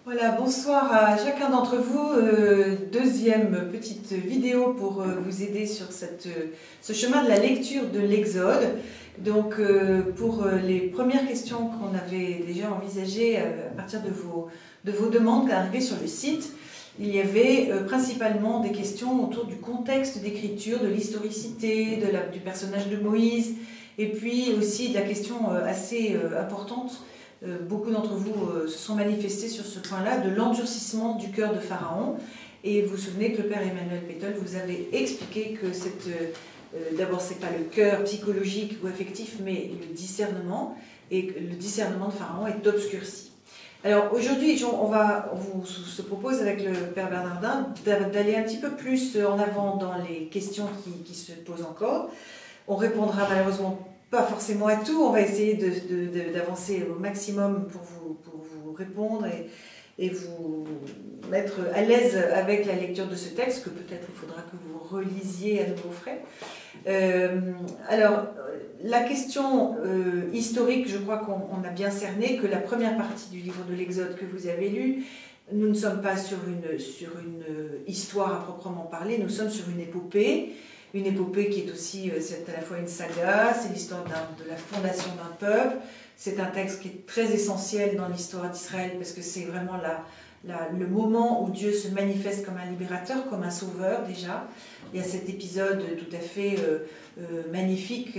Voilà, bonsoir à chacun d'entre vous. Deuxième petite vidéo pour vous aider sur ce chemin de la lecture de l'Exode. Donc, pour les premières questions qu'on avait déjà envisagées à partir de vos demandes arrivées sur le site, il y avait principalement des questions autour du contexte d'écriture, de l'historicité, du personnage de Moïse, et puis aussi de la question assez importante. Beaucoup d'entre vous se sont manifestés sur ce point-là, de l'endurcissement du cœur de Pharaon. Et vous vous souvenez que le père Emmanuel Pétol vous avait expliqué que d'abord, ce n'est pas le cœur psychologique ou affectif, mais le discernement. Et que le discernement de Pharaon est obscurci. Alors aujourd'hui, on vous se propose avec le père Bernardin d'aller un petit peu plus en avant dans les questions qui se posent encore. On répondra malheureusement pas forcément à tout, on va essayer d'avancer au maximum pour vous répondre et vous mettre à l'aise avec la lecture de ce texte, que peut-être il faudra que vous relisiez à nouveau frais. Alors, la question historique, je crois qu'on a bien cerné que la première partie du livre de l'Exode que vous avez lu, nous ne sommes pas sur une histoire à proprement parler, nous sommes sur une épopée qui est aussi, c'est à la fois une saga, c'est l'histoire de la fondation d'un peuple, c'est un texte qui est très essentiel dans l'histoire d'Israël parce que c'est vraiment le moment où Dieu se manifeste comme un libérateur, comme un sauveur déjà. Il y a cet épisode tout à fait magnifique,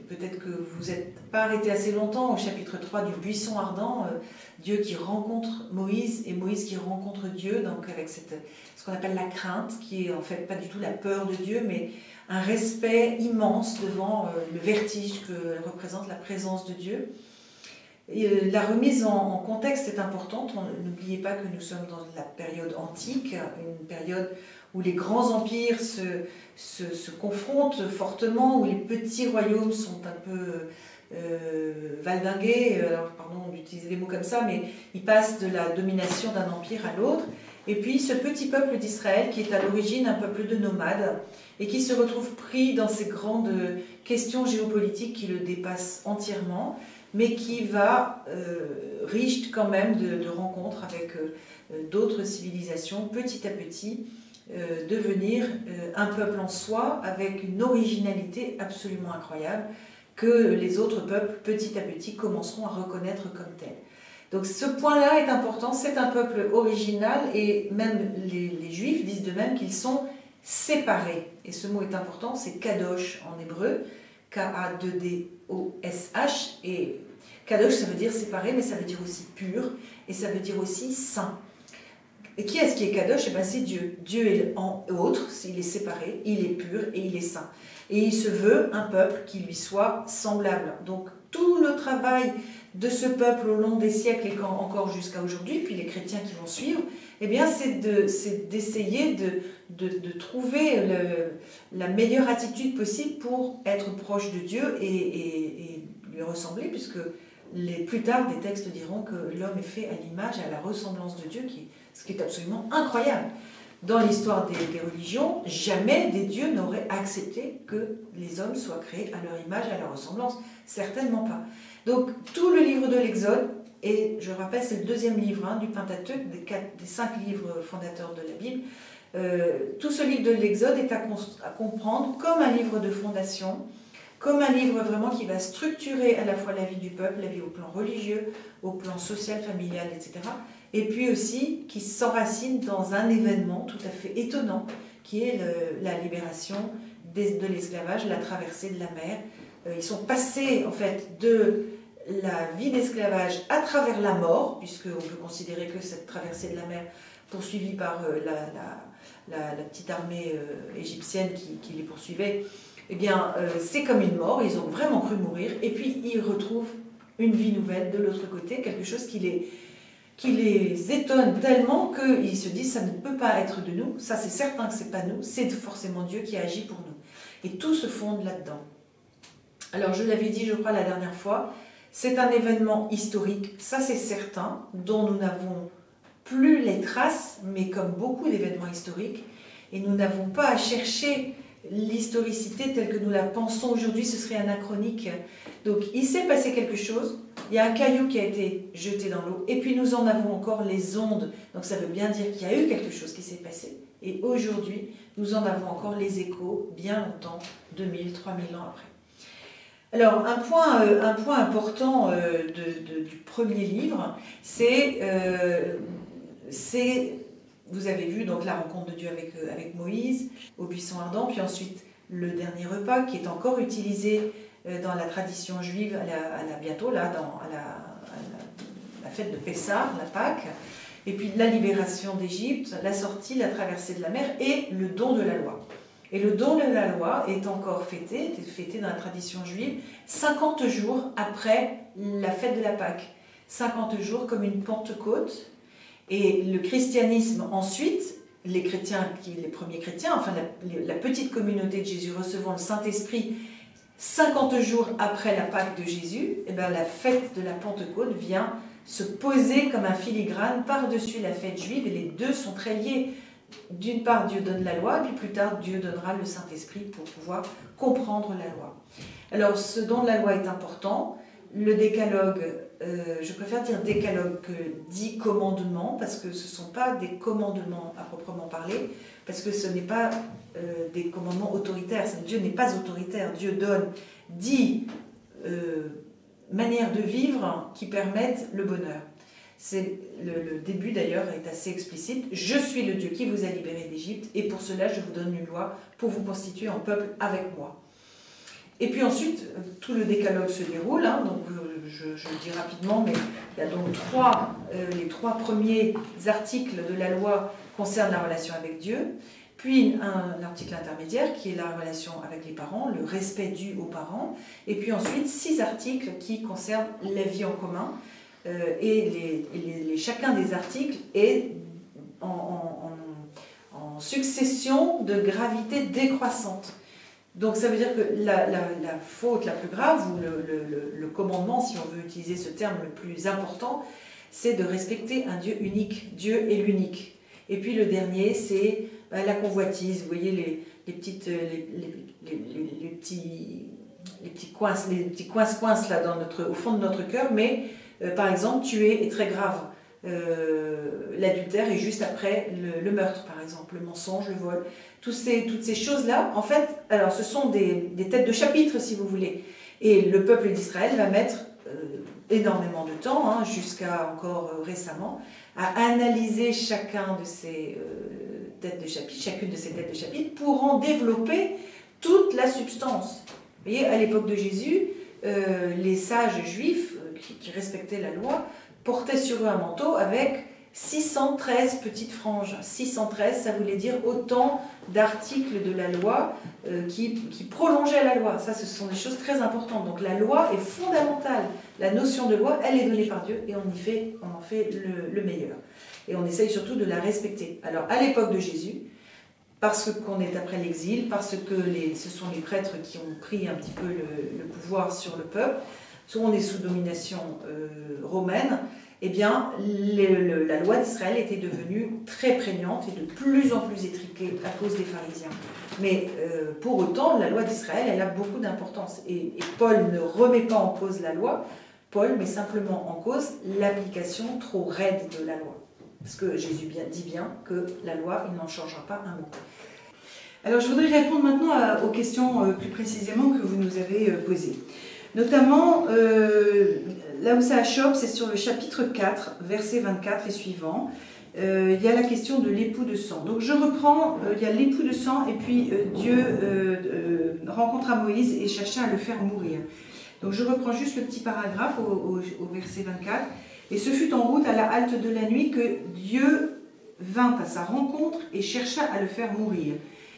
peut-être que vous n'êtes pas arrêté assez longtemps, au chapitre 3 du buisson ardent, Dieu qui rencontre Moïse et Moïse qui rencontre Dieu, donc avec ce qu'on appelle la crainte, qui est en fait pas du tout la peur de Dieu, mais un respect immense devant le vertige que représente la présence de Dieu. Et la remise en contexte est importante. N'oubliez pas que nous sommes dans la période antique, une période où les grands empires se confrontent fortement, où les petits royaumes sont un peu valdingués, alors pardon d'utiliser des mots comme ça, mais ils passent de la domination d'un empire à l'autre. Et puis ce petit peuple d'Israël qui est à l'origine un peuple de nomades et qui se retrouve pris dans ces grandes questions géopolitiques qui le dépassent entièrement, mais qui va, riche quand même de rencontres avec d'autres civilisations, petit à petit, devenir un peuple en soi, avec une originalité absolument incroyable, que les autres peuples, petit à petit, commenceront à reconnaître comme tel. Donc ce point-là est important, c'est un peuple original, et même les Juifs disent de même qu'ils sont séparés. Et ce mot est important, c'est kadosh en hébreu, K-A-2-D-O-S-H, et kadosh ça veut dire séparé, mais ça veut dire aussi pur, et ça veut dire aussi saint. Et qui est-ce qui est kadosh? Eh bien c'est Dieu. Dieu est en autre, il est séparé, il est pur et il est saint. Et il se veut un peuple qui lui soit semblable. Donc tout le travail de ce peuple au long des siècles et encore jusqu'à aujourd'hui, puis les chrétiens qui vont suivre, eh bien c'est d'essayer de trouver la meilleure attitude possible pour être proche de Dieu et lui ressembler, puisque plus tard des textes diront que l'homme est fait à l'image et à la ressemblance de Dieu, ce qui est absolument incroyable. Dans l'histoire des religions, jamais des dieux n'auraient accepté que les hommes soient créés à leur image et à leur ressemblance. Certainement pas. Donc, tout le livre de l'Exode, et je rappelle, c'est le deuxième livre du Pentateuque, des 5 livres fondateurs de la Bible, tout ce livre de l'Exode est à comprendre comme un livre de fondation, comme un livre vraiment qui va structurer à la fois la vie du peuple, la vie au plan religieux, au plan social, familial, etc., et puis aussi qui s'enracine dans un événement tout à fait étonnant, qui est la libération de l'esclavage, la traversée de la mer. Ils sont passés en fait de la vie d'esclavage à travers la mort, puisqu'on peut considérer que cette traversée de la mer, poursuivie par la petite armée égyptienne qui les poursuivait, eh bien, c'est comme une mort, ils ont vraiment cru mourir, et puis ils retrouvent une vie nouvelle de l'autre côté, quelque chose qui les étonne tellement qu'ils se disent ça ne peut pas être de nous, ça c'est certain que c'est pas nous, c'est forcément Dieu qui agit pour nous. Et tout se fonde là-dedans. Alors je l'avais dit je crois la dernière fois, c'est un événement historique, ça c'est certain, dont nous n'avons plus les traces, mais comme beaucoup d'événements historiques, et nous n'avons pas à chercher l'historicité telle que nous la pensons aujourd'hui, ce serait anachronique. Donc il s'est passé quelque chose, il y a un caillou qui a été jeté dans l'eau, et puis nous en avons encore les ondes. Donc ça veut bien dire qu'il y a eu quelque chose qui s'est passé. Et aujourd'hui, nous en avons encore les échos, bien longtemps, 2000, 3000 ans après. Alors, un point important du premier livre, c'est, vous avez vu donc la rencontre de Dieu avec Moïse au buisson ardent, puis ensuite le dernier repas qui est encore utilisé dans la tradition juive bientôt, là, à la fête de Pessah, la Pâque, et puis la libération d'Égypte, la sortie, la traversée de la mer et le don de la loi. Et le don de la loi est encore fêté dans la tradition juive 50 jours après la fête de la Pâque. 50 jours comme une Pentecôte. Et le christianisme ensuite, les premiers chrétiens, enfin la petite communauté de Jésus recevant le Saint-Esprit 50 jours après la Pâque de Jésus, et bien la fête de la Pentecôte vient se poser comme un filigrane par-dessus la fête juive, et les deux sont très liés. D'une part, Dieu donne la loi, puis plus tard, Dieu donnera le Saint-Esprit pour pouvoir comprendre la loi. Alors, ce don de la loi est important. Le décalogue, je préfère dire décalogue que 10 commandements, parce que ce ne sont pas des commandements à proprement parler, parce que ce n'est pas des commandements autoritaires. Dieu n'est pas autoritaire. Dieu donne 10 manières de vivre qui permettent le bonheur. Le début d'ailleurs est assez explicite. « Je suis le Dieu qui vous a libéré d'Égypte et pour cela je vous donne une loi pour vous constituer en peuple avec moi. » Et puis ensuite, tout le décalogue se déroule, hein, donc je le dis rapidement, mais il y a donc les 3 premiers articles de la loi concernent la relation avec Dieu, puis un article intermédiaire qui est la relation avec les parents, le respect dû aux parents, et puis ensuite 6 articles qui concernent la vie en commun, et chacun des articles est en succession de gravité décroissante. Donc ça veut dire que la faute la plus grave, ou le commandement, si on veut utiliser ce terme le plus important, c'est de respecter un Dieu unique. Dieu est l'unique. Et puis le dernier, c'est la convoitise. Vous voyez les petits coins là au fond de notre cœur, mais par exemple, tuer est très grave. L'adultère est juste après le meurtre, par exemple, le mensonge, le vol. Toutes ces choses-là, en fait, alors ce sont des têtes de chapitre, si vous voulez. Et le peuple d'Israël va mettre énormément de temps, hein, jusqu'à encore récemment, à analyser chacune de ces têtes de chapitre, pour en développer toute la substance. Vous voyez, à l'époque de Jésus, les sages juifs qui respectaient la loi portaient sur eux un manteau avec 613 petites franges. 613, ça voulait dire autant d'articles de la loi qui prolongeaient la loi. Ça, ce sont des choses très importantes. Donc la loi est fondamentale. La notion de loi, elle est donnée par Dieu et on en fait le meilleur. Et on essaye surtout de la respecter. Alors, à l'époque de Jésus, parce qu'on est après l'exil, parce que ce sont les prêtres qui ont pris un petit peu le pouvoir sur le peuple, on est sous domination romaine, eh bien, la loi d'Israël était devenue très prégnante et de plus en plus étriquée à cause des pharisiens. Mais pour autant, la loi d'Israël, elle a beaucoup d'importance. Et Paul ne remet pas en cause la loi, Paul met simplement en cause l'application trop raide de la loi. Parce que Jésus dit bien que la loi, il n'en changera pas un mot. Alors, je voudrais répondre maintenant aux questions plus précisément que vous nous avez posées. Notamment, là où ça achoppe, c'est sur le chapitre 4, verset 24 et suivant. Il y a la question de l'époux de sang. Donc je reprends, il y a l'époux de sang, et puis Dieu rencontra Moïse et chercha à le faire mourir. Donc je reprends juste le petit paragraphe au verset 24. Et ce fut en route à la halte de la nuit que Dieu vint à sa rencontre et chercha à le faire mourir.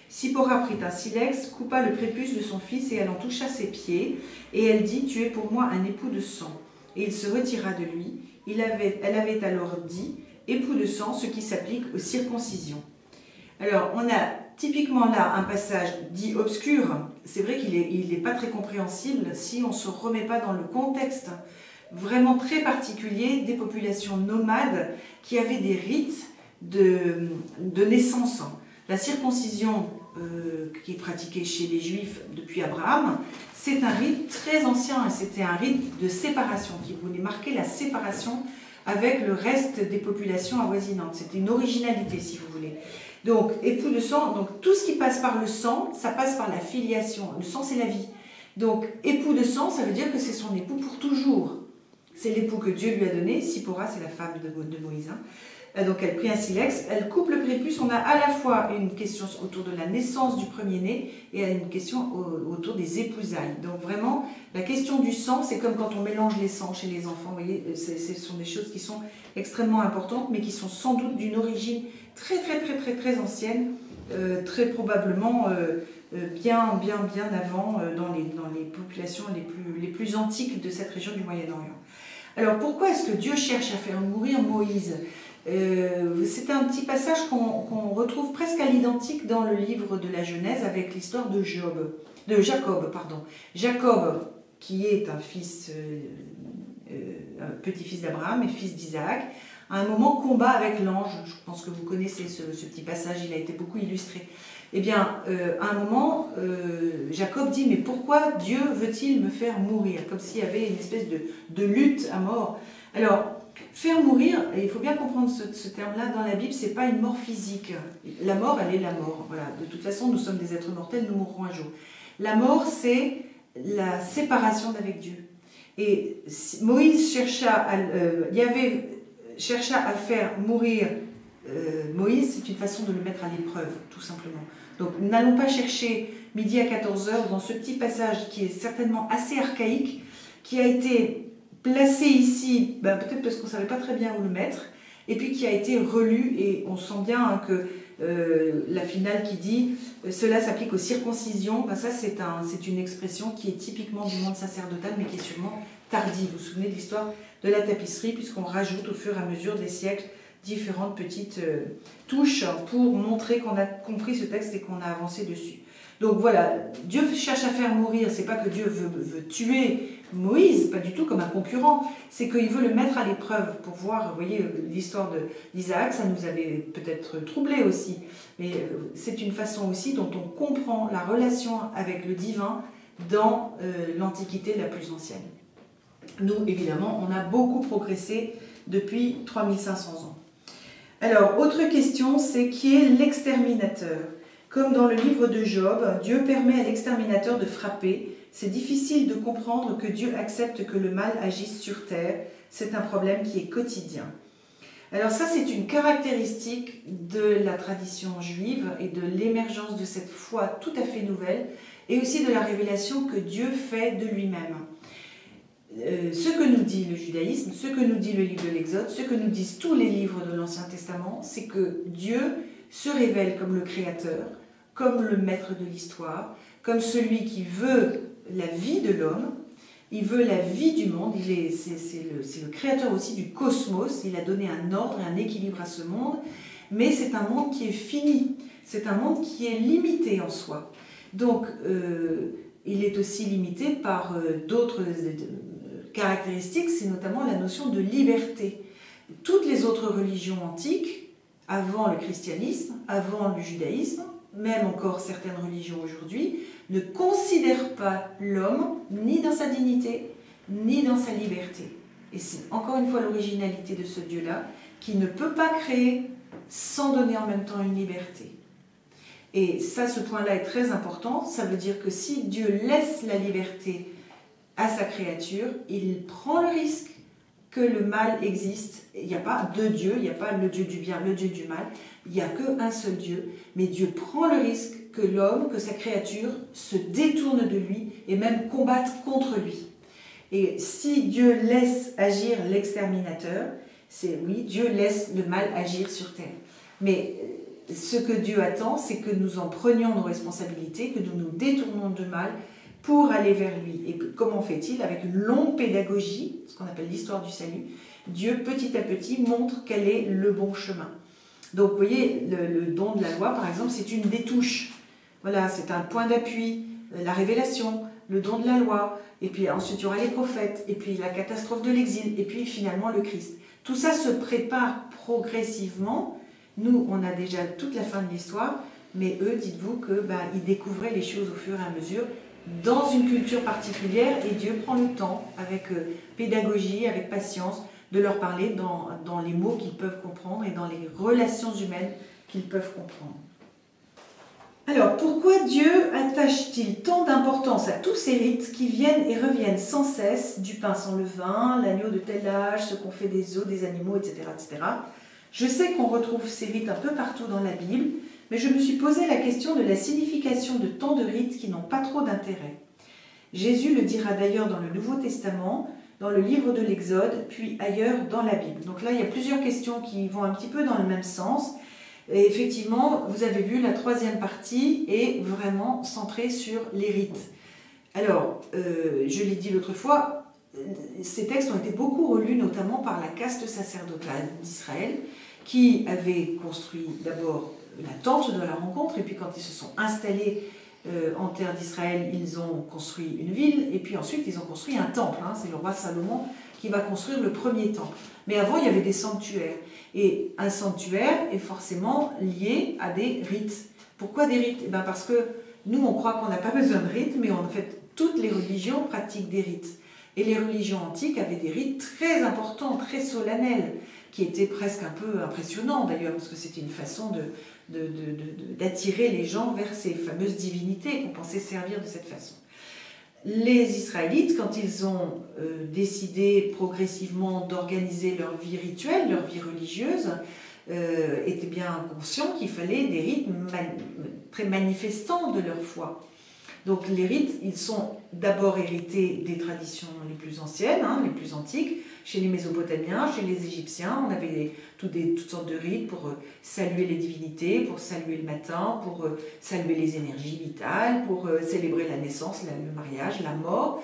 Sipora prit un silex, coupa le prépuce de son fils et elle en toucha ses pieds. Et elle dit, tu es pour moi un époux de sang. Et il se retira de lui. Elle avait alors dit, époux de sang, ce qui s'applique aux circoncisions. Alors, on a typiquement là un passage dit obscur. C'est vrai qu'il n'est pas très compréhensible si on ne se remet pas dans le contexte vraiment très particulier des populations nomades qui avaient des rites de naissance. La circoncision qui est pratiquée chez les Juifs depuis Abraham, c'est un rite très ancien, et c'était un rite de séparation qui voulait marquer la séparation avec le reste des populations avoisinantes. C'était une originalité, si vous voulez. Donc, époux de sang, donc tout ce qui passe par le sang, ça passe par la filiation. Le sang, c'est la vie. Donc, époux de sang, ça veut dire que c'est son époux pour toujours. C'est l'époux que Dieu lui a donné. Sipora, c'est la femme de Moïse. Donc, elle prit un silex. Elle coupe le prépuce. On a à la fois une question autour de la naissance du premier-né et une question autour des épousailles. Donc, vraiment, la question du sang, c'est comme quand on mélange les sangs chez les enfants. Vous voyez, ce sont des choses qui sont extrêmement importantes, mais qui sont sans doute d'une origine très ancienne, très probablement bien avant dans les populations les plus antiques de cette région du Moyen-Orient. Alors pourquoi est-ce que Dieu cherche à faire mourir Moïse? C'est un petit passage qu'on retrouve presque à l'identique dans le livre de la Genèse avec l'histoire de Jacob. Jacob, qui est un petit-fils d'Abraham et fils d'Isaac, à un moment combat avec l'ange. Je pense que vous connaissez ce petit passage, il a été beaucoup illustré. Eh bien, à un moment, Jacob dit, mais pourquoi Dieu veut-il me faire mourir? Comme s'il y avait une espèce de lutte à mort. Alors, faire mourir, et il faut bien comprendre ce terme-là dans la Bible, c'est pas une mort physique. La mort, elle est la mort. Voilà. De toute façon, nous sommes des êtres mortels, nous mourrons un jour. La mort, c'est la séparation d'avec Dieu. Et Moïse chercha à faire mourir Moïse, c'est une façon de le mettre à l'épreuve, tout simplement. Donc n'allons pas chercher midi à 14h dans ce petit passage qui est certainement assez archaïque, qui a été placé ici, peut-être parce qu'on ne savait pas très bien où le mettre, et puis qui a été relu, et on sent bien que la finale qui dit cela s'applique aux circoncisions, ça c'est une expression qui est typiquement du monde sacerdotal, mais qui est sûrement tardive. Vous vous souvenez de l'histoire de la tapisserie, puisqu'on rajoute au fur et à mesure des siècles différentes petites touches pour montrer qu'on a compris ce texte et qu'on a avancé dessus. Donc voilà, Dieu cherche à faire mourir, c'est pas que Dieu veut tuer Moïse, pas du tout comme un concurrent, c'est qu'il veut le mettre à l'épreuve pour voir, vous voyez, l'histoire d'Isaac, ça nous avait peut-être troublé aussi, mais c'est une façon aussi dont on comprend la relation avec le divin dans l'Antiquité la plus ancienne. Nous, évidemment, on a beaucoup progressé depuis 3500 ans. Alors, autre question, c'est qui est l'exterminateur? Comme dans le livre de Job, Dieu permet à l'exterminateur de frapper. C'est difficile de comprendre que Dieu accepte que le mal agisse sur terre. C'est un problème qui est quotidien. Alors ça, c'est une caractéristique de la tradition juive et de l'émergence de cette foi tout à fait nouvelle et aussi de la révélation que Dieu fait de lui-même. Ce que nous dit le judaïsme, ce que nous dit le livre de l'Exode, ce que nous disent tous les livres de l'Ancien Testament, c'est que Dieu se révèle comme le Créateur, comme le maître de l'histoire, comme celui qui veut la vie de l'homme, il veut la vie du monde, c'est le créateur aussi du cosmos, il a donné un ordre et un équilibre à ce monde, mais c'est un monde qui est fini, c'est un monde qui est limité en soi. Donc, il est aussi limité par d'autres caractéristiques, c'est notamment la notion de liberté. Toutes les autres religions antiques, avant le christianisme, avant le judaïsme, même encore certaines religions aujourd'hui, ne considèrent pas l'homme ni dans sa dignité, ni dans sa liberté. Et c'est encore une fois l'originalité de ce Dieu-là, qui ne peut pas créer sans donner en même temps une liberté. Et ça, ce point-là est très important. Ça veut dire que si Dieu laisse la liberté à sa créature, il prend le risque que le mal existe. Il n'y a pas deux dieux, il n'y a pas le Dieu du bien, le Dieu du mal, il n'y a qu'un seul Dieu, mais Dieu prend le risque que l'homme, que sa créature se détourne de lui et même combatte contre lui. Et si Dieu laisse agir l'exterminateur, c'est oui, Dieu laisse le mal agir sur terre. Mais ce que Dieu attend, c'est que nous en prenions nos responsabilités, que nous nous détournons du mal pour aller vers lui. Et comment fait-il? Avec une longue pédagogie, ce qu'on appelle l'histoire du salut, Dieu, petit à petit, montre quel est le bon chemin. Donc, vous voyez, le don de la loi, par exemple, c'est une des touches. Voilà, c'est un point d'appui, la révélation, le don de la loi, et puis ensuite il y aura les prophètes, et puis la catastrophe de l'exil, et puis finalement le Christ. Tout ça se prépare progressivement. Nous, on a déjà toute la fin de l'histoire. mais eux, dites-vous que ils découvraient les choses au fur et à mesure dans une culture particulière, et Dieu prend le temps, avec pédagogie, avec patience, de leur parler dans les mots qu'ils peuvent comprendre et dans les relations humaines qu'ils peuvent comprendre. Alors, pourquoi Dieu attache-t-il tant d'importance à tous ces rites qui viennent et reviennent sans cesse, du pain sans levain, l'agneau de tel âge, ce qu'on fait des os, des animaux, etc., etc. Je sais qu'on retrouve ces rites un peu partout dans la Bible, mais je me suis posé la question de la signification de tant de rites qui n'ont pas trop d'intérêt. Jésus le dira d'ailleurs dans le Nouveau Testament, dans le livre de l'Exode, puis ailleurs dans la Bible. Donc là, il y a plusieurs questions qui vont un petit peu dans le même sens. Et effectivement, vous avez vu, la troisième partie est vraiment centrée sur les rites. Alors, je l'ai dit l'autre fois, ces textes ont été beaucoup relus, notamment par la caste sacerdotale d'Israël, qui avait construit d'abord la tente de la rencontre, et puis quand ils se sont installés en terre d'Israël, ils ont construit une ville, et puis ensuite ils ont construit un temple. C'est le roi Salomon qui va construire le premier temple. Mais avant, il y avait des sanctuaires. Et un sanctuaire est forcément lié à des rites. Pourquoi des rites? Parce que nous, on croit qu'on n'a pas besoin de rites, mais en fait, toutes les religions pratiquent des rites. Et les religions antiques avaient des rites très importants, très solennels, qui étaient presque un peu impressionnants d'ailleurs, parce que c'était une façon d'attirer les gens vers ces fameuses divinités qu'on pensait servir de cette façon. Les Israélites, quand ils ont décidé progressivement d'organiser leur vie rituelle, leur vie religieuse, étaient bien conscients qu'il fallait des rites très manifestants de leur foi. Donc les rites, ils sont d'abord hérités des traditions les plus anciennes, les plus antiques. Chez les Mésopotamiens, chez les Égyptiens, on avait toutes sortes de rites pour saluer les divinités, pour saluer le matin, pour saluer les énergies vitales, pour célébrer la naissance, le mariage, la mort.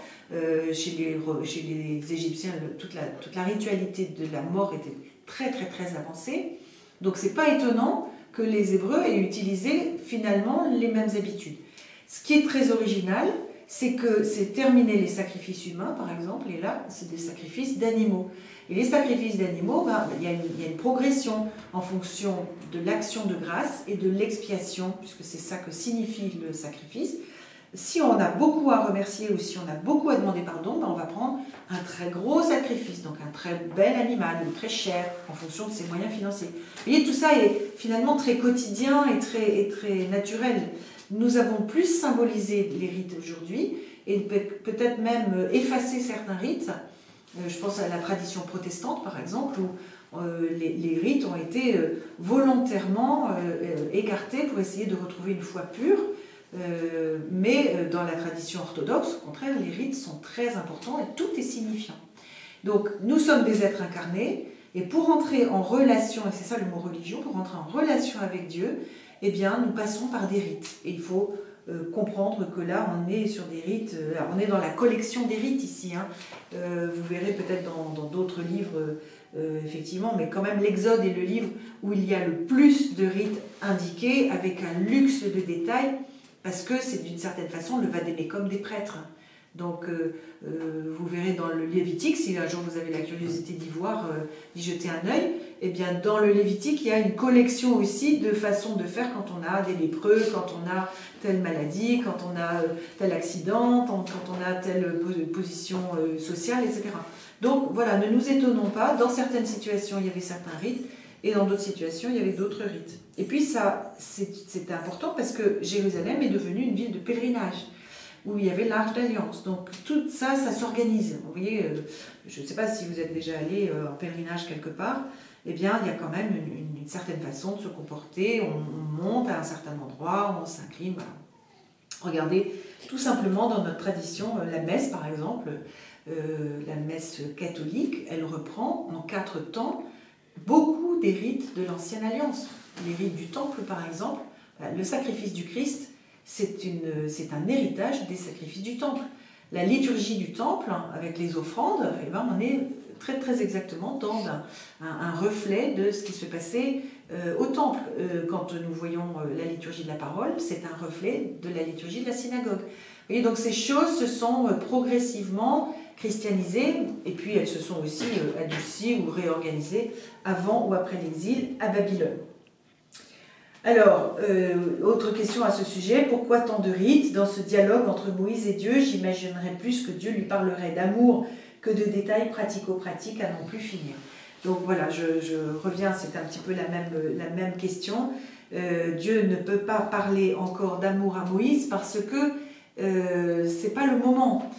Chez les Égyptiens, toute la ritualité de la mort était très très très avancée. Donc c'est pas étonnant que les Hébreux aient utilisé finalement les mêmes habitudes. Ce qui est très original, c'est que c'est terminer les sacrifices humains, par exemple, et là, c'est des sacrifices d'animaux. Et les sacrifices d'animaux, il y a une progression en fonction de l'action de grâce et de l'expiation, puisque c'est ça que signifie le sacrifice. Si on a beaucoup à remercier ou si on a beaucoup à demander pardon, on va prendre un très gros sacrifice, donc un très bel animal ou très cher, en fonction de ses moyens financiers. Vous voyez, tout ça est finalement très quotidien et très naturel. Nous avons plus symbolisé les rites aujourd'hui et peut-être même effacé certains rites. Je pense à la tradition protestante, par exemple, où les rites ont été volontairement écartés pour essayer de retrouver une foi pure. Mais dans la tradition orthodoxe, au contraire, les rites sont très importants et tout est signifiant. Donc, nous sommes des êtres incarnés et pour entrer en relation, et c'est ça le mot religion, pour entrer en relation avec Dieu, eh bien, nous passons par des rites. Et il faut comprendre que là, on est sur des rites, on est dans la collection des rites ici. Vous verrez peut-être dans d'autres livres, effectivement, mais quand même, l'Exode est le livre où il y a le plus de rites indiqués, avec un luxe de détails, parce que c'est d'une certaine façon le vadémécum des prêtres. Donc, vous verrez dans le Lévitique, si un jour vous avez la curiosité d'y voir, d'y jeter un œil, eh bien, dans le Lévitique, il y a une collection aussi de façons de faire quand on a des lépreux, quand on a telle maladie, quand on a tel accident, quand on a telle position sociale, etc. Donc, voilà, ne nous étonnons pas, dans certaines situations, il y avait certains rites, et dans d'autres situations, il y avait d'autres rites. Et puis, ça, c'était important parce que Jérusalem est devenue une ville de pèlerinage, où il y avait l'Arche d'Alliance. Donc tout ça, ça s'organise. Vous voyez, je ne sais pas si vous êtes déjà allé en pèlerinage quelque part, eh bien, il y a quand même une certaine façon de se comporter. On monte à un certain endroit, on s'incline. Voilà. Regardez, tout simplement dans notre tradition, la messe par exemple, la messe catholique, elle reprend en 4 temps beaucoup des rites de l'Ancienne Alliance. Les rites du Temple par exemple, le sacrifice du Christ, c'est un héritage des sacrifices du Temple. La liturgie du Temple, avec les offrandes, eh ben, on est très très exactement dans un reflet de ce qui se passait au Temple. Quand nous voyons la liturgie de la parole, c'est un reflet de la liturgie de la synagogue. Et donc ces choses se sont progressivement christianisées, et puis elles se sont aussi adoucies ou réorganisées avant ou après l'exil à Babylone. Alors, autre question à ce sujet, pourquoi tant de rites dans ce dialogue entre Moïse et Dieu? J'imaginerais plus que Dieu lui parlerait d'amour que de détails pratico-pratiques à n'en plus finir. Donc voilà, je reviens, c'est un petit peu la même question. Dieu ne peut pas parler encore d'amour à Moïse parce que c'est pas le moment.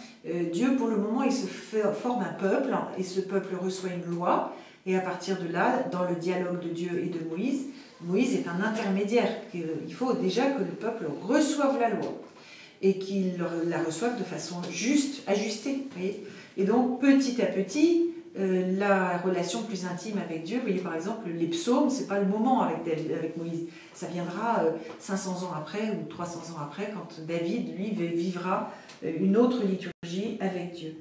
Dieu, pour le moment, il se forme un peuple et ce peuple reçoit une loi. Et à partir de là, dans le dialogue de Dieu et de Moïse, Moïse est un intermédiaire. Il faut déjà que le peuple reçoive la loi et qu'il la reçoive de façon juste, ajustée. Voyez, et donc, petit à petit, la relation plus intime avec Dieu, vous voyez par exemple les psaumes, c'est pas le moment avec Moïse, ça viendra 500 ans après ou 300 ans après quand David, lui, vivra une autre liturgie avec Dieu.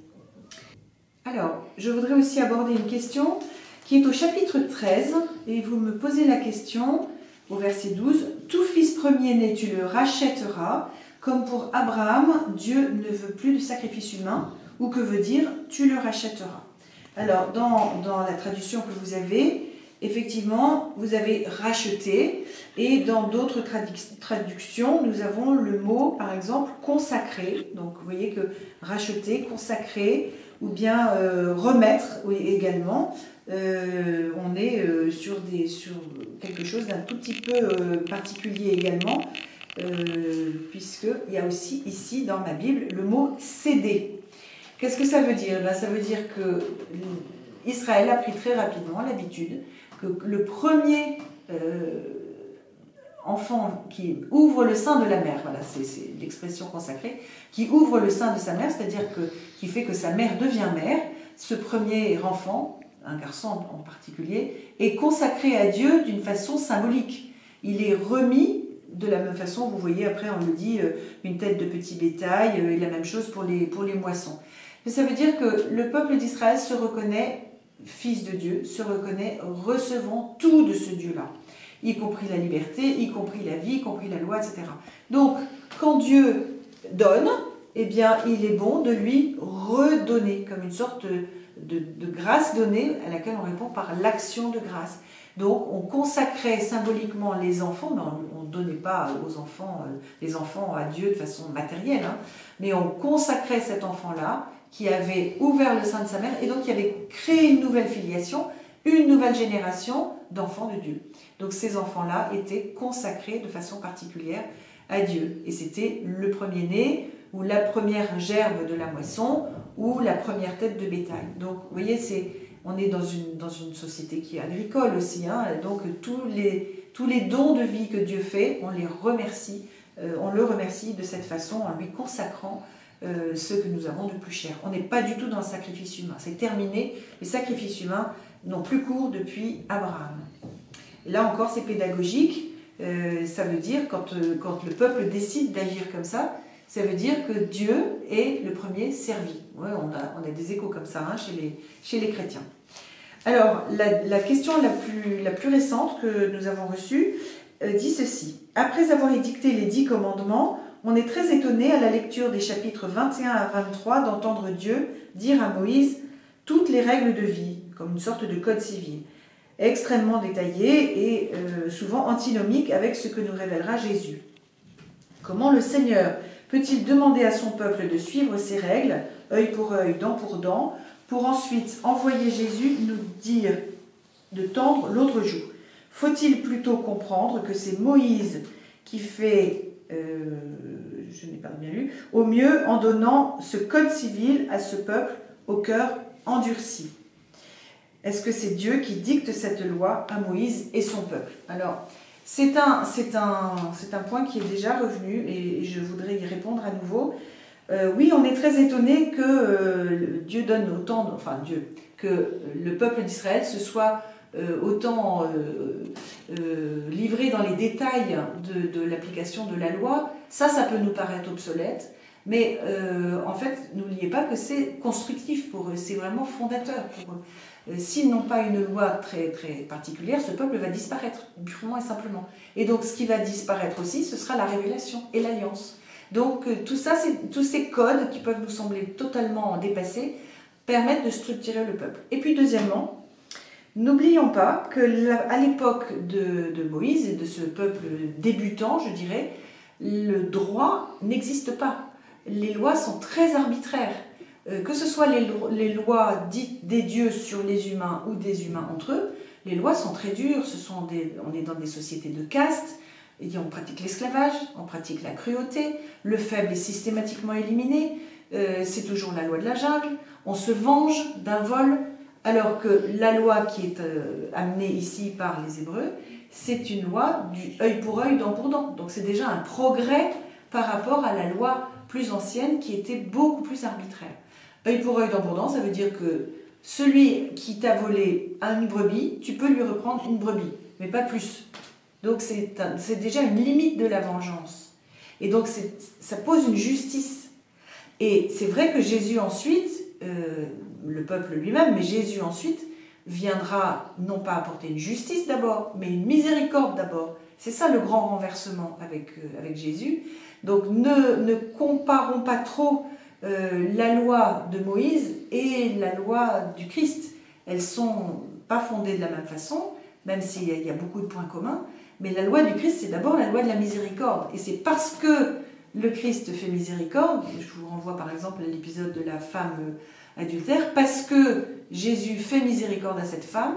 Alors, je voudrais aussi aborder une question qui est au chapitre 13, et vous me posez la question au verset 12, « Tout fils premier-né, tu le rachèteras, comme pour Abraham, Dieu ne veut plus de sacrifice humain, ou que veut dire « tu le rachèteras ». Alors, dans la traduction que vous avez, effectivement, vous avez racheté, et dans d'autres traductions, nous avons le mot, par exemple, consacré. Donc, vous voyez que racheter, consacrer, ou bien remettre oui, également. On est sur quelque chose d'un tout petit peu particulier également, puisqu'il y a aussi ici dans ma Bible le mot céder. Qu'est-ce que ça veut dire? Ça veut dire que Israël a pris très rapidement l'habitude que le premier enfant qui ouvre le sein de la mère, voilà, c'est l'expression consacrée, qui ouvre le sein de sa mère, c'est-à-dire qui fait que sa mère devient mère, ce premier enfant, un garçon en particulier, est consacré à Dieu d'une façon symbolique. Il est remis de la même façon, vous voyez, après on le dit, une tête de petit bétail, et la même chose pour les moissons. Mais ça veut dire que le peuple d'Israël se reconnaît fils de Dieu, se reconnaît recevant tout de ce Dieu-là, y compris la liberté, y compris la vie, y compris la loi, etc. Donc, quand Dieu donne, eh bien, il est bon de lui redonner, comme une sorte de grâce donnée à laquelle on répond par l'action de grâce. Donc, on consacrait symboliquement les enfants, mais on ne donnait pas aux enfants, les enfants à Dieu de façon matérielle, hein, mais on consacrait cet enfant-là qui avait ouvert le sein de sa mère et donc qui avait créé une nouvelle filiation, une nouvelle génération d'enfants de Dieu. Donc ces enfants-là étaient consacrés de façon particulière à Dieu. Et c'était le premier-né, ou la première gerbe de la moisson, ou la première tête de bétail. Donc vous voyez, on est dans une société qui est agricole aussi, hein, donc tous les dons de vie que Dieu fait, on le remercie de cette façon en lui consacrant ce que nous avons de plus cher. On n'est pas du tout dans le sacrifice humain, c'est terminé, les sacrifices humains n'ont plus cours depuis Abraham. Et là encore c'est pédagogique, ça veut dire quand le peuple décide d'agir comme ça veut dire que Dieu est le premier servi. Ouais, on a des échos comme ça hein, chez les chrétiens. Alors, la question la plus récente que nous avons reçue dit ceci. Après avoir édicté les 10 commandements, on est très étonné à la lecture des chapitres 21 à 23 d'entendre Dieu dire à Moïse toutes les règles de vie, comme une sorte de code civil, extrêmement détaillé et souvent antinomique avec ce que nous révélera Jésus. Comment le Seigneur peut-il demander à son peuple de suivre ces règles, œil pour œil, dent pour ensuite envoyer Jésus nous dire de tendre l'autre joue? Faut-il plutôt comprendre que c'est Moïse qui fait, je n'ai pas bien lu, au mieux en donnant ce code civil à ce peuple au cœur endurci? Est-ce que c'est Dieu qui dicte cette loi à Moïse et son peuple? Alors, c'est un point qui est déjà revenu et je voudrais y répondre à nouveau. Oui, on est très étonné que Dieu donne autant, que le peuple d'Israël se soit autant livré dans les détails de l'application de la loi. Ça peut nous paraître obsolète, mais en fait, n'oubliez pas que c'est constructif pour eux, c'est vraiment fondateur pour eux. S'ils n'ont pas une loi très, très particulière, ce peuple va disparaître, purement et simplement. Et donc, ce qui va disparaître aussi, ce sera la révélation et l'alliance. Donc, tout ça, tous ces codes qui peuvent nous sembler totalement dépassés, permettent de structurer le peuple. Et puis, deuxièmement, N'oublions pas qu'à l'époque de Moïse et de ce peuple débutant, je dirais, le droit n'existe pas. Les lois sont très arbitraires. Que ce soit les lois dites des dieux sur les humains ou des humains entre eux, les lois sont très dures. On est dans des sociétés de caste, on pratique l'esclavage, on pratique la cruauté, le faible est systématiquement éliminé, c'est toujours la loi de la jungle, on se venge d'un vol, alors que la loi qui est amenée ici par les Hébreux, c'est une loi du œil pour œil, dent pour dent. Donc c'est déjà un progrès par rapport à la loi plus ancienne qui était beaucoup plus arbitraire. Œil pour œil, dent pour dent, ça veut dire que celui qui t'a volé une brebis, tu peux lui reprendre une brebis, mais pas plus. Donc c'est déjà une limite de la vengeance. Et donc ça pose une justice. Et c'est vrai que Jésus ensuite, le peuple lui-même, mais Jésus ensuite viendra non pas apporter une justice d'abord, mais une miséricorde d'abord. C'est ça le grand renversement avec Jésus. Donc ne comparons pas trop la loi de Moïse et la loi du Christ. Elles ne sont pas fondées de la même façon, même s'il y a beaucoup de points communs. Mais la loi du Christ, c'est d'abord la loi de la miséricorde. Et c'est parce que le Christ fait miséricorde, je vous renvoie par exemple à l'épisode de la femme adultère, parce que Jésus fait miséricorde à cette femme,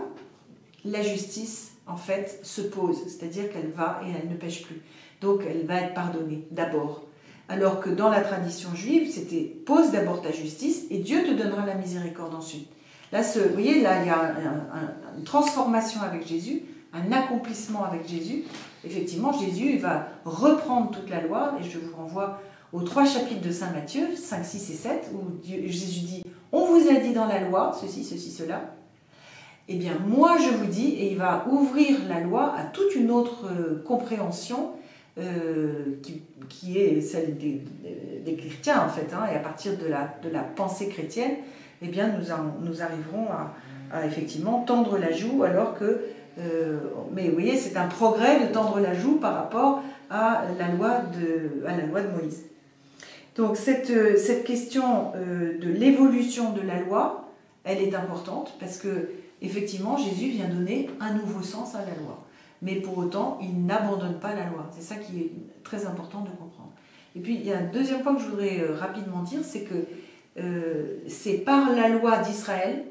la justice, en fait, se pose. C'est-à-dire qu'elle va et elle ne pêche plus. Donc elle va être pardonnée d'abord. Alors que dans la tradition juive, c'était pose d'abord ta justice et Dieu te donnera la miséricorde ensuite. Là, vous voyez, là, il y a une transformation avec Jésus, un accomplissement avec Jésus. Effectivement, Jésus va reprendre toute la loi, et je vous renvoie aux 3 chapitres de Saint Matthieu, 5, 6 et 7, où Jésus dit « On vous a dit dans la loi, ceci, ceci, cela. Eh bien, moi je vous dis, et il va ouvrir la loi à toute une autre compréhension qui est celle des chrétiens, en fait, hein, et à partir de la pensée chrétienne, eh bien, nous arriverons à effectivement tendre la joue, alors que mais vous voyez, c'est un progrès de tendre la joue par rapport à la loi de Moïse. Donc cette question de l'évolution de la loi, elle est importante parce que effectivement Jésus vient donner un nouveau sens à la loi. Mais pour autant, il n'abandonne pas la loi. C'est ça qui est très important de comprendre. Et puis il y a un deuxième point que je voudrais rapidement dire, c'est que c'est par la loi d'Israël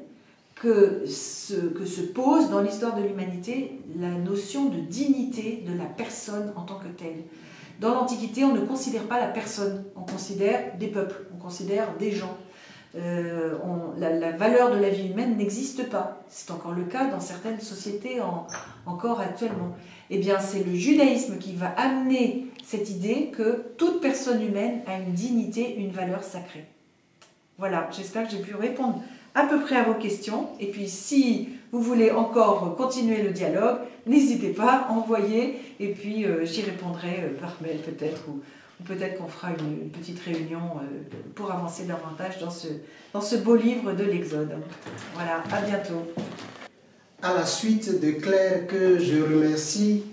que se pose dans l'histoire de l'humanité la notion de dignité de la personne en tant que telle. Dans l'Antiquité, on ne considère pas la personne, on considère des peuples, on considère des gens. La valeur de la vie humaine n'existe pas. C'est encore le cas dans certaines sociétés encore actuellement. Eh bien, c'est le judaïsme qui va amener cette idée que toute personne humaine a une dignité, une valeur sacrée. Voilà, j'espère que j'ai pu répondre à peu près à vos questions. Et puis, si vous voulez encore continuer le dialogue, n'hésitez pas, envoyez, et puis j'y répondrai par mail peut-être, ou peut-être qu'on fera une petite réunion pour avancer davantage dans ce beau livre de l'Exode. Voilà, à bientôt. À la suite de Claire, que je remercie,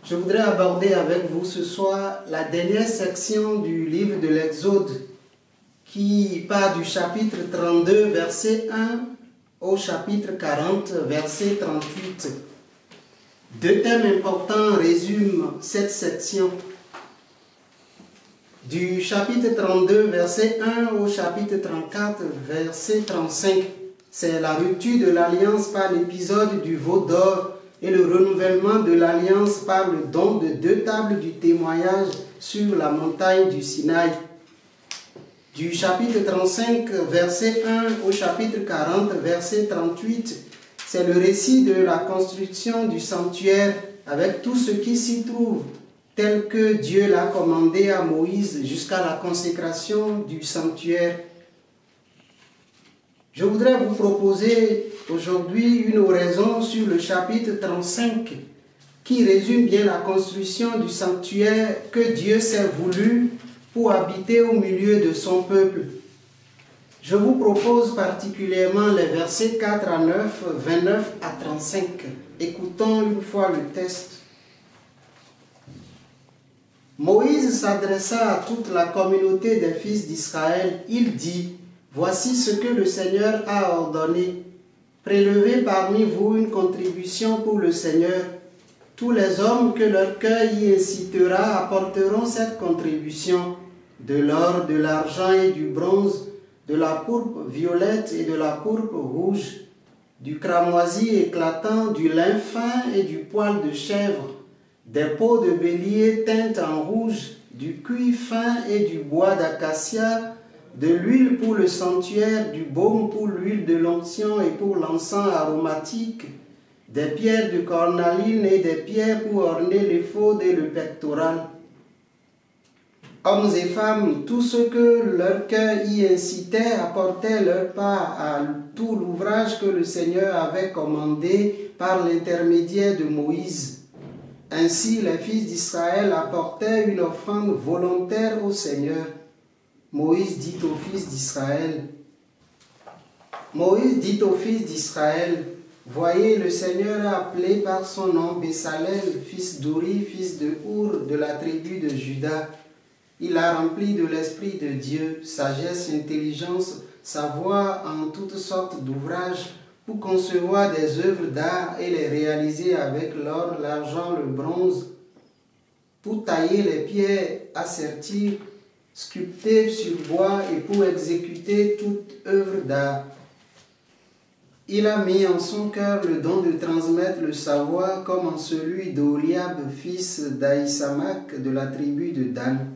je voudrais aborder avec vous ce soir la dernière section du livre de l'Exode, qui part du chapitre 32, verset 1 au chapitre 40, verset 38. 2 thèmes importants résument cette section. Du chapitre 32, verset 1 au chapitre 34, verset 35, c'est la rupture de l'alliance par l'épisode du veau d'or et le renouvellement de l'alliance par le don de 2 tables du témoignage sur la montagne du Sinaï. Du chapitre 35, verset 1 au chapitre 40, verset 38, c'est le récit de la construction du sanctuaire avec tout ce qui s'y trouve, tel que Dieu l'a commandé à Moïse jusqu'à la consécration du sanctuaire. Je voudrais vous proposer aujourd'hui une oraison sur le chapitre 35 qui résume bien la construction du sanctuaire que Dieu s'est voulu pour habiter au milieu de son peuple. Je vous propose particulièrement les versets 4 à 9, 29 à 35. Écoutons une fois le texte. Moïse s'adressa à toute la communauté des fils d'Israël. Il dit, « Voici ce que le Seigneur a ordonné. Prélevez parmi vous une contribution pour le Seigneur. Tous les hommes que leur cœur y incitera apporteront cette contribution, de l'or, de l'argent et du bronze, de la pourpre violette et de la pourpre rouge, du cramoisi éclatant, du lin fin et du poil de chèvre, des peaux de bélier teintes en rouge, du cuir fin et du bois d'acacia, de l'huile pour le sanctuaire, du baume pour l'huile de l'onction et pour l'encens aromatique, des pierres de cornaline et des pierres pour orner l'éphod et le pectoral. Hommes et femmes, tous ceux que leur cœur y incitait apportaient leur part à tout l'ouvrage que le Seigneur avait commandé par l'intermédiaire de Moïse. Ainsi, les fils d'Israël apportaient une offrande volontaire au Seigneur. Moïse dit aux fils d'Israël, voyez, le Seigneur a appelé par son nom Bessalel, fils d'Uri, fils de Our, de la tribu de Juda. Il a rempli de l'Esprit de Dieu, sagesse, intelligence, savoir en toutes sortes d'ouvrages, pour concevoir des œuvres d'art et les réaliser avec l'or, l'argent, le bronze, pour tailler les pierres asserties, sculpter sur bois et pour exécuter toute œuvre d'art. Il a mis en son cœur le don de transmettre le savoir comme en celui d'Oliab, fils d'Aïsamak de la tribu de Dan.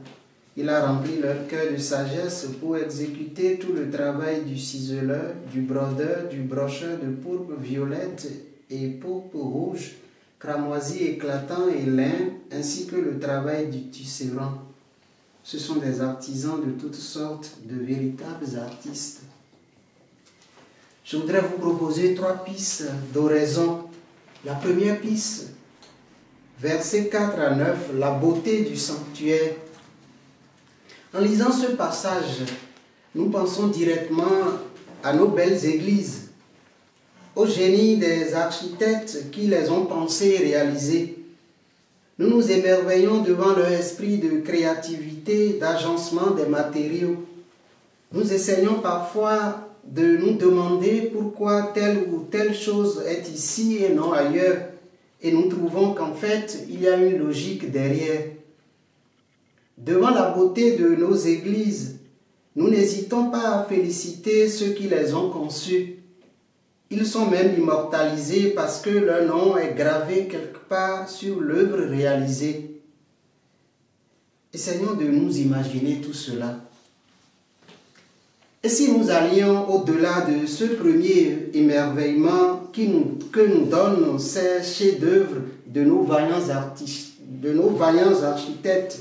Il a rempli leur cœur de sagesse pour exécuter tout le travail du ciseleur, du brodeur, du brocheur de pourpre violette et pourpre rouge, cramoisi éclatant et lin, ainsi que le travail du tisserand. Ce sont des artisans de toutes sortes, de véritables artistes. Je voudrais vous proposer 3 pistes d'oraison. La première piste, versets 4 à 9, la beauté du sanctuaire. En lisant ce passage, nous pensons directement à nos belles églises, au génie des architectes qui les ont pensées et réalisées. Nous nous émerveillons devant leur esprit de créativité, d'agencement des matériaux. Nous essayons parfois de nous demander pourquoi telle ou telle chose est ici et non ailleurs, et nous trouvons qu'en fait, il y a une logique derrière. Devant la beauté de nos églises, nous n'hésitons pas à féliciter ceux qui les ont conçues. Ils sont même immortalisés parce que leur nom est gravé quelque part sur l'œuvre réalisée. Essayons de nous imaginer tout cela. Et si nous allions au-delà de ce premier émerveillement que nous donnent ces chefs-d'œuvre de nos vaillants architectes,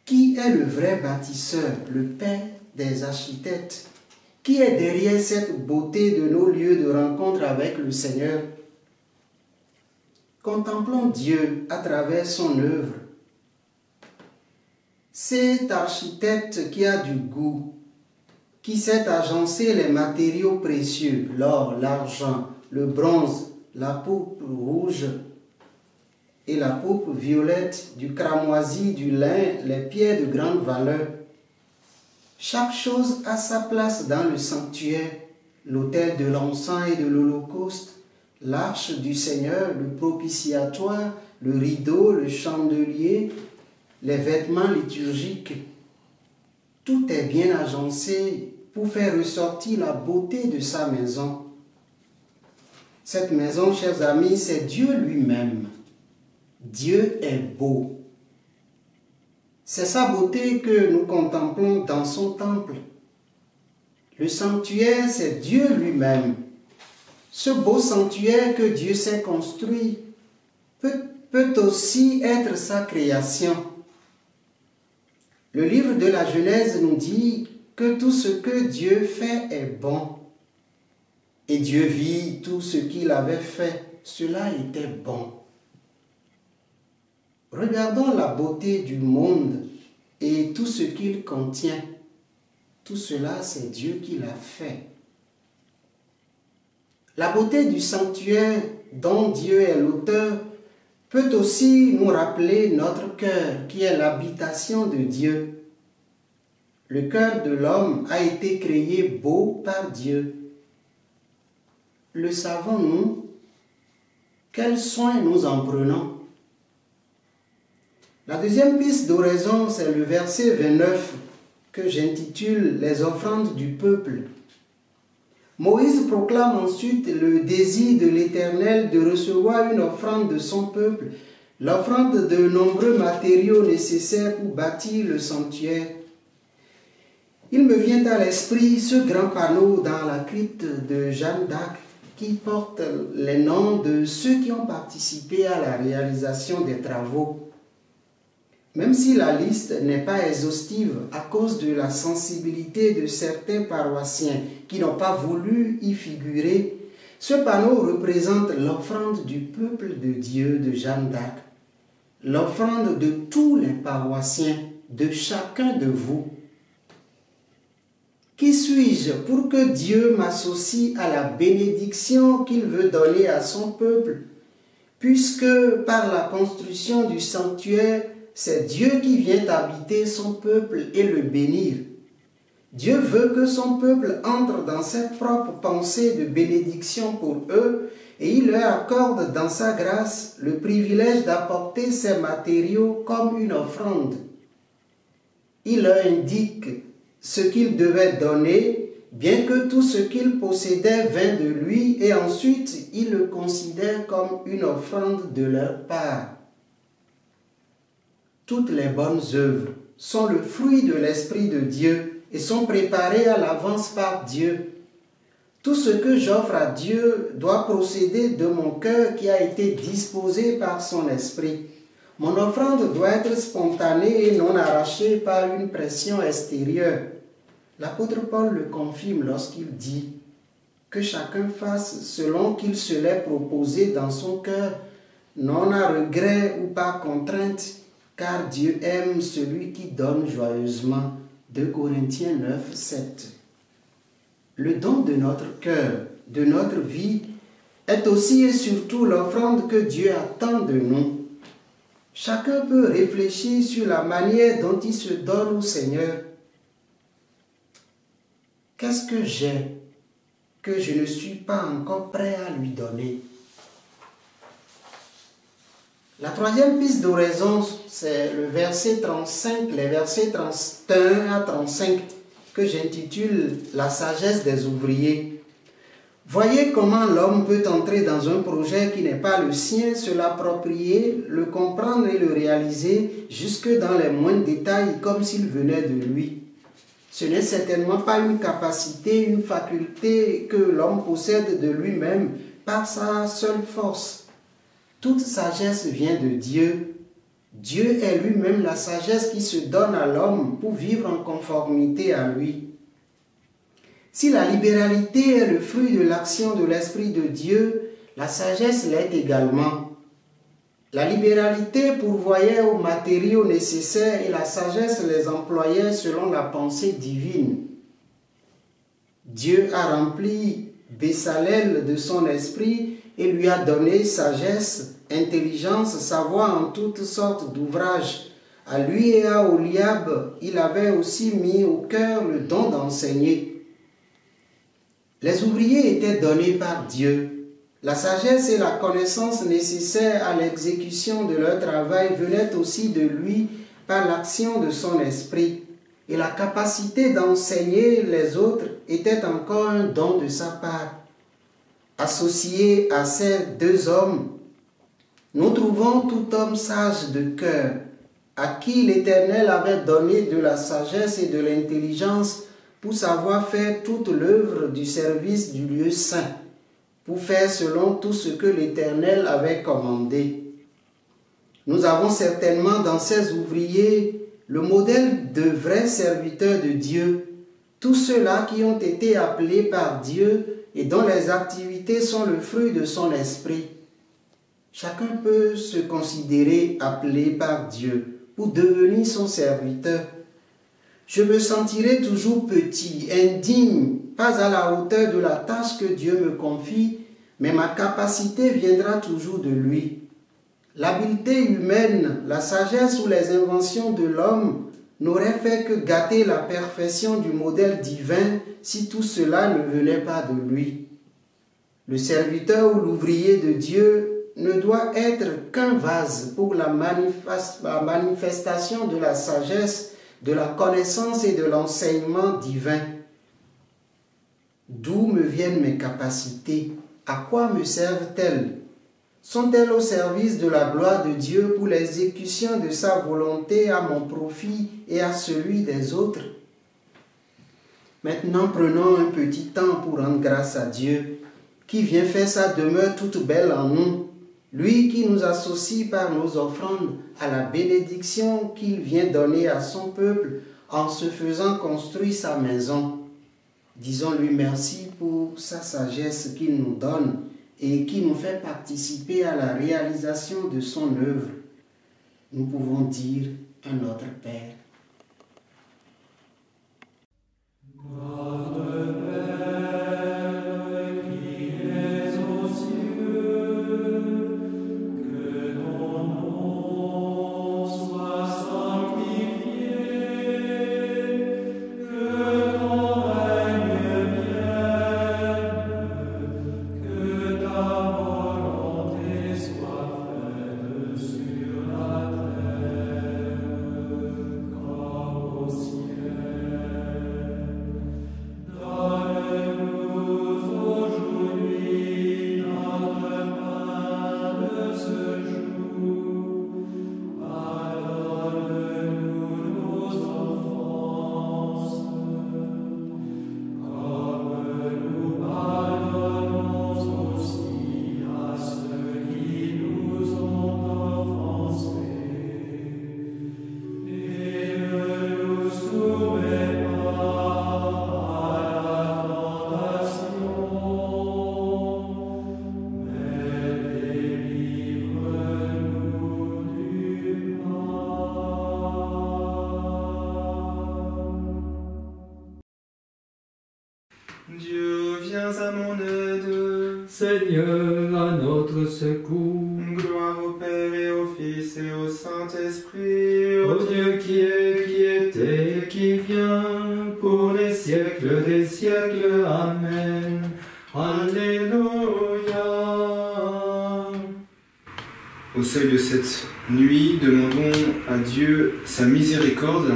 qui est le vrai bâtisseur, le père des architectes? Qui est derrière cette beauté de nos lieux de rencontre avec le Seigneur? Contemplons Dieu à travers son œuvre. Cet architecte qui a du goût, qui sait agencer les matériaux précieux, l'or, l'argent, le bronze, la pourpre rouge et la pourpre violette, du cramoisi, du lin, les pierres de grande valeur. Chaque chose a sa place dans le sanctuaire, l'autel de l'encens et de l'holocauste, l'arche du Seigneur, le propitiatoire, le rideau, le chandelier, les vêtements liturgiques. Tout est bien agencé pour faire ressortir la beauté de sa maison. Cette maison, chers amis, c'est Dieu lui-même. Dieu est beau. C'est sa beauté que nous contemplons dans son temple. Le sanctuaire, c'est Dieu lui-même. Ce beau sanctuaire que Dieu s'est construit peut aussi être sa création. Le livre de la Genèse nous dit que tout ce que Dieu fait est bon. Et Dieu vit tout ce qu'il avait fait. Cela était bon. Regardons la beauté du monde et tout ce qu'il contient. Tout cela, c'est Dieu qui l'a fait. La beauté du sanctuaire dont Dieu est l'auteur peut aussi nous rappeler notre cœur qui est l'habitation de Dieu. Le cœur de l'homme a été créé beau par Dieu. le savons-nous? Quels soins nous en prenons? La deuxième piste d'oraison, c'est le verset 29 que j'intitule « Les offrandes du peuple ». Moïse proclame ensuite le désir de l'Éternel de recevoir une offrande de son peuple, l'offrande de nombreux matériaux nécessaires pour bâtir le sanctuaire. Il me vient à l'esprit ce grand panneau dans la crypte de Jeanne d'Arc qui porte les noms de ceux qui ont participé à la réalisation des travaux. Même si la liste n'est pas exhaustive à cause de la sensibilité de certains paroissiens qui n'ont pas voulu y figurer, ce panneau représente l'offrande du peuple de Dieu de Jeanne d'Arc, l'offrande de tous les paroissiens, de chacun de vous. Qui suis-je pour que Dieu m'associe à la bénédiction qu'il veut donner à son peuple, puisque par la construction du sanctuaire, c'est Dieu qui vient habiter son peuple et le bénir. Dieu veut que son peuple entre dans ses propres pensées de bénédiction pour eux et il leur accorde dans sa grâce le privilège d'apporter ces matériaux comme une offrande. Il leur indique ce qu'ils devaient donner, bien que tout ce qu'ils possédaient vint de lui, et ensuite ils le considèrent comme une offrande de leur part. Toutes les bonnes œuvres sont le fruit de l'Esprit de Dieu et sont préparées à l'avance par Dieu. Tout ce que j'offre à Dieu doit procéder de mon cœur qui a été disposé par son Esprit. Mon offrande doit être spontanée et non arrachée par une pression extérieure. L'apôtre Paul le confirme lorsqu'il dit que chacun fasse selon qu'il se l'est proposé dans son cœur, non à regret ou par contrainte, car Dieu aime celui qui donne joyeusement. 2 Corinthiens 9, 7. Le don de notre cœur, de notre vie, est aussi et surtout l'offrande que Dieu attend de nous. Chacun peut réfléchir sur la manière dont il se donne au Seigneur. Qu'est-ce que j'ai que je ne suis pas encore prêt à lui donner? La troisième piste d'oraison, c'est le verset 35, les versets 31 à 35, que j'intitule « La sagesse des ouvriers ». Voyez comment l'homme peut entrer dans un projet qui n'est pas le sien, se l'approprier, le comprendre et le réaliser jusque dans les moindres détails comme s'il venait de lui. Ce n'est certainement pas une capacité, une faculté que l'homme possède de lui-même par sa seule force. Toute sagesse vient de Dieu. Dieu est lui-même la sagesse qui se donne à l'homme pour vivre en conformité à lui. Si la libéralité est le fruit de l'action de l'Esprit de Dieu, la sagesse l'est également. La libéralité pourvoyait aux matériaux nécessaires et la sagesse les employait selon la pensée divine. Dieu a rempli Bessalel de son esprit et lui a donné sagesse, intelligence, savoir en toutes sortes d'ouvrages. À lui et à Oliab, il avait aussi mis au cœur le don d'enseigner. Les ouvriers étaient donnés par Dieu. La sagesse et la connaissance nécessaires à l'exécution de leur travail venaient aussi de lui par l'action de son esprit. Et la capacité d'enseigner les autres était encore un don de sa part. Associé à ces deux hommes, nous trouvons tout homme sage de cœur, à qui l'Éternel avait donné de la sagesse et de l'intelligence pour savoir faire toute l'œuvre du service du lieu saint, pour faire selon tout ce que l'Éternel avait commandé. Nous avons certainement dans ces ouvriers le modèle de vrais serviteurs de Dieu, tous ceux-là qui ont été appelés par Dieu et dont les activités sont le fruit de son esprit. Chacun peut se considérer appelé par Dieu pour devenir son serviteur. Je me sentirai toujours petit, indigne, pas à la hauteur de la tâche que Dieu me confie, mais ma capacité viendra toujours de lui. L'habileté humaine, la sagesse ou les inventions de l'homme n'auraient fait que gâter la perfection du modèle divin si tout cela ne venait pas de lui. Le serviteur ou l'ouvrier de Dieu ne doit être qu'un vase pour la manifestation de la sagesse, de la connaissance et de l'enseignement divin. D'où me viennent mes capacités? À quoi me servent-elles? Sont-elles au service de la gloire de Dieu pour l'exécution de sa volonté à mon profit et à celui des autres? Maintenant, prenons un petit temps pour rendre grâce à Dieu, qui vient faire sa demeure toute belle en nous, lui qui nous associe par nos offrandes à la bénédiction qu'il vient donner à son peuple en se faisant construire sa maison. Disons-lui merci pour sa sagesse qu'il nous donne et qui nous fait participer à la réalisation de son œuvre. Nous pouvons dire à notre Père. Dieu, viens à mon aide. Seigneur, à notre secours. Gloire au Père et au Fils et au Saint-Esprit, Ô Dieu qui est, qui était et qui vient, pour les siècles des siècles. Amen. Alléluia. Au seuil de cette nuit, demandons à Dieu sa miséricorde.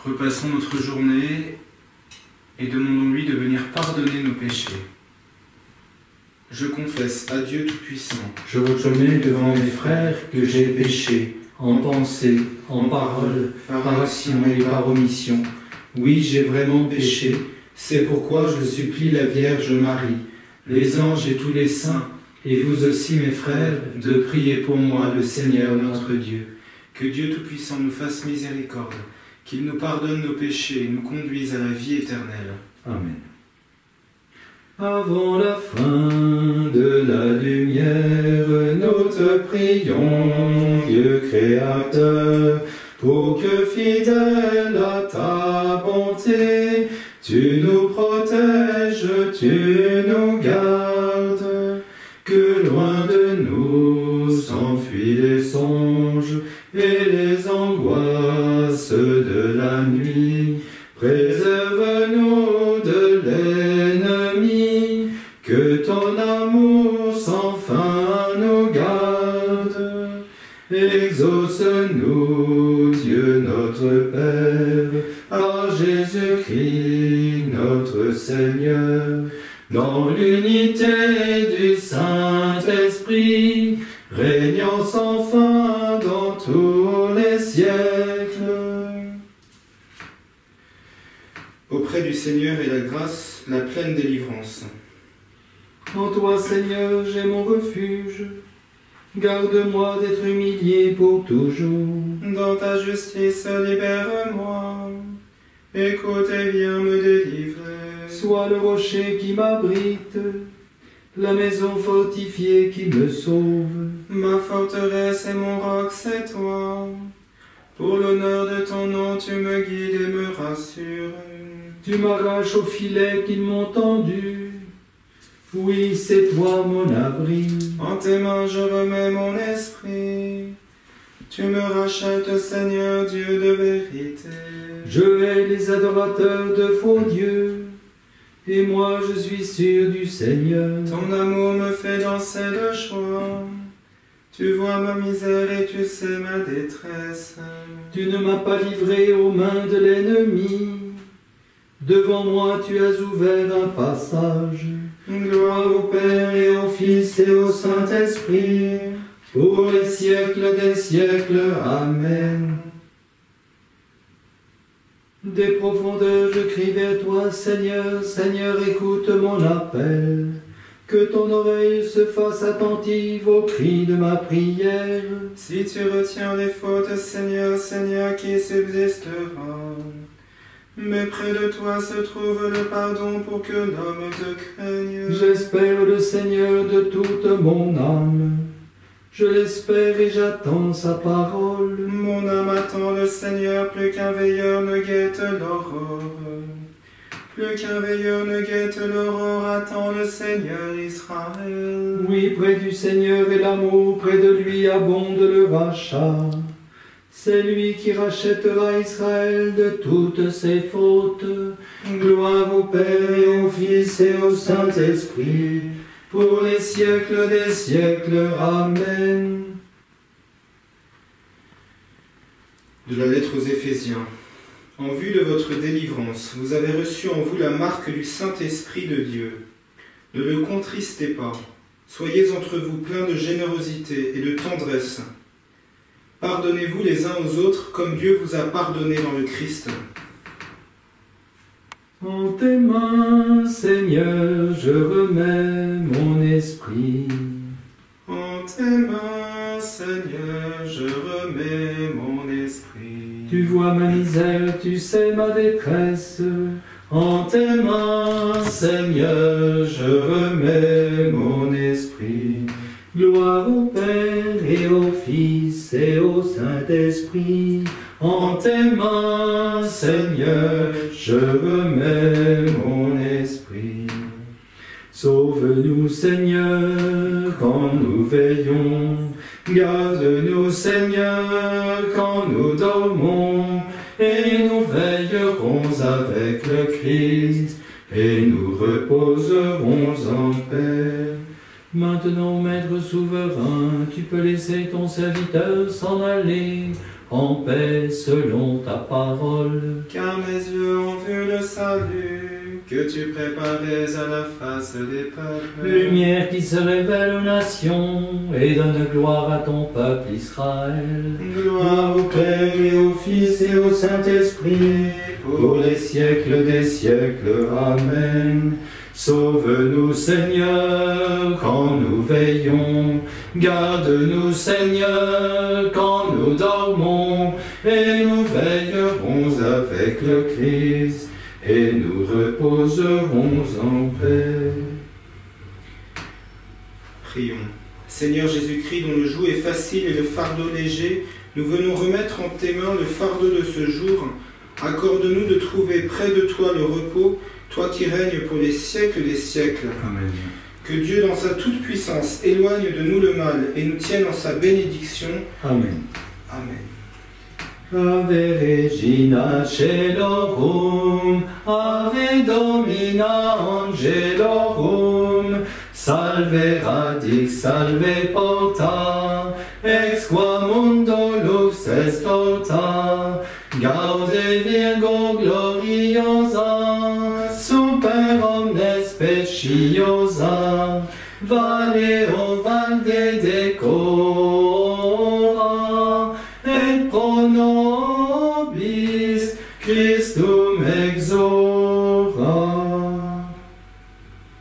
Repassons notre journée et demandons-lui de venir pardonner nos péchés. Je confesse à Dieu Tout-Puissant. Je reconnais devant mes frères que j'ai péché, en pensée, en parole, par action et par omission. Oui, j'ai vraiment péché. C'est pourquoi je supplie la Vierge Marie, les anges et tous les saints, et vous aussi mes frères, de prier pour moi le Seigneur notre Dieu. Que Dieu Tout-Puissant nous fasse miséricorde, qu'il nous pardonne nos péchés et nous conduise à la vie éternelle. Amen. Avant la fin de la lumière, nous te prions, Dieu créateur, pour que fidèle à ta bonté, tu nous protèges, tu nous gardes, que loin de nous s'enfuient les songes et les angoisses de la nuit. Préserve-nous de l'ennemi, que ton amour sans fin nous garde. Exauce-nous, Dieu notre Père, par Jésus-Christ notre Seigneur, dans l'unité du Saint-Esprit, régnant sans fin dans tous les siècles. Auprès du Seigneur est la grâce, la pleine délivrance. En toi, Seigneur, j'ai mon refuge. Garde-moi d'être humilié pour toujours. Dans ta justice, libère-moi. Écoute et viens me délivrer. Sois le rocher qui m'abrite, la maison fortifiée qui me sauve. Ma forteresse et mon roc, c'est toi. Pour l'honneur de ton nom, tu me guides et me rassures. Tu m'arraches au filet qu'ils m'ont tendu. Oui, c'est toi mon abri. En tes mains, je remets mon esprit. Tu me rachètes, Seigneur, Dieu de vérité. Je hais les adorateurs de faux dieux. Et moi je suis sûr du Seigneur. Ton amour me fait danser de joie. Tu vois ma misère et tu sais ma détresse. Tu ne m'as pas livré aux mains de l'ennemi. Devant moi tu as ouvert un passage. Gloire au Père et au Fils et au Saint-Esprit, pour les siècles des siècles. Amen. Des profondeurs je crie vers toi, Seigneur, Seigneur, écoute mon appel. Que ton oreille se fasse attentive au cri de ma prière. Si tu retiens les fautes, Seigneur, Seigneur, qui subsistera? Mais près de toi se trouve le pardon pour que l'homme te craigne. J'espère le Seigneur de toute mon âme. Je l'espère et j'attends sa parole. Mon âme attend le Seigneur, plus qu'un veilleur ne guette l'aurore. Plus qu'un veilleur ne guette l'aurore, attend le Seigneur Israël. Oui, près du Seigneur est l'amour, près de lui abonde le rachat. C'est lui qui rachètera Israël de toutes ses fautes. Gloire au Père et au Fils et au Saint-Esprit, pour les siècles des siècles. Amen. De la lettre aux Éphésiens. En vue de votre délivrance, vous avez reçu en vous la marque du Saint-Esprit de Dieu. Ne le contristez pas. Soyez entre vous pleins de générosité et de tendresse. Pardonnez-vous les uns aux autres comme Dieu vous a pardonné dans le Christ. En tes mains, Seigneur, je remets mon esprit. En tes mains, Seigneur, je remets mon esprit. Tu vois ma misère, tu sais ma détresse. En tes mains, Seigneur, je remets mon esprit. Gloire au Père et au Fils et au Saint-Esprit. En tes mains, Seigneur, je remets mon esprit. Sauve-nous, Seigneur, quand nous veillons. Garde-nous, Seigneur, quand nous dormons. Et nous veillerons avec le Christ, et nous reposerons en paix. Maintenant, Maître souverain, tu peux laisser ton serviteur s'en aller en paix selon ta parole. Car mes yeux ont vu le salut que tu préparais à la face des peuples. Lumière qui se révèle aux nations et donne gloire à ton peuple Israël. Gloire au Père et au Fils et au Saint-Esprit, pour les siècles des siècles. Amen. Sauve-nous, Seigneur, quand nous veillons. Garde-nous, Seigneur, quand nous dormons. Et nous veillerons avec le Christ, et nous reposerons en paix. Prions. Seigneur Jésus-Christ, dont le joug est facile et le fardeau léger, nous venons remettre en tes mains le fardeau de ce jour. Accorde-nous de trouver près de toi le repos, toi qui règnes pour les siècles des siècles. Amen. Que Dieu, dans sa toute-puissance, éloigne de nous le mal et nous tienne en sa bénédiction. Amen. Amen. Ave Regina Celorum, Ave Domina Angelorum, Salve Radix, Salve Porta, Ex qua mundo lux est torta, Gaude Virgo gloriosa, Super omnes speciosa, Valeo valde de